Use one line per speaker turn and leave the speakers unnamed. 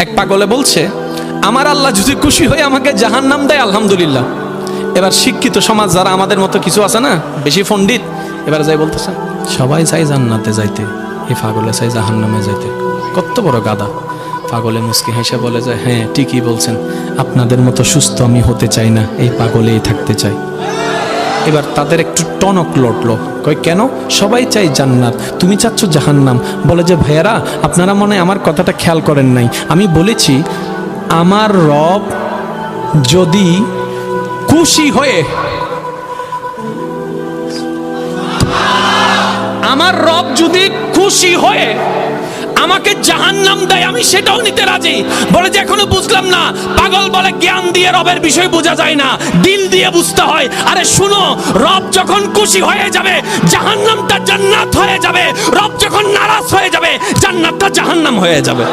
এক পাগলে বলছে, আমার আল্লাহ যদি খুশি হয়ে আমাকে জাহান্নাম দেয় আলহামদুলিল্লাহ। এবার শিক্ষিত সমাজ যারা আমাদের মতো কিছু আছে না, বেশি পণ্ডিত, এবার যাই বলতেছে সবাই চাই জান্নাতে যাইতে, এই পাগলে চাই জাহান্নামে যাইতে। কত বড় গাদা। পাগলে মুস্কি হেসে বলে যায়, হ্যাঁ ঠিকই বলছেন, আপনাদের মতো সুস্থ আমি হতে চাই না, এই পাগলেই থাকতে চাই। এবার তাদের একটু টনক লটলো, কই কেন? সবাই চাই জান্নাত, তুমি চাচ্ছ জাহান্নাম। বলে যে ভাইয়ারা, আপনারা মনে হয় আমার কথাটা খেয়াল করেন নাই। আমি বলেছি আমার রব যদি খুশি হয়ে, আমার রব যদি খুশি হয়ে আমাকে জাহান্নাম দেয়, আমি সেটাও নিতে রাজি। বলে যে এখনো বুঝলাম না। পাগল বলে জ্ঞান দিয়ে রবের বিষয় বোঝা যায় না, দিল দিয়ে বুঝতে হয়। আরে শুনো, রব যখন খুশি হয়ে যাবে জাহান্নামটা জান্নাত হয়ে যাবে, রব যখন নারাজ হয়ে যাবে জান্নাতটা জাহান্নাম হয়ে যাবে।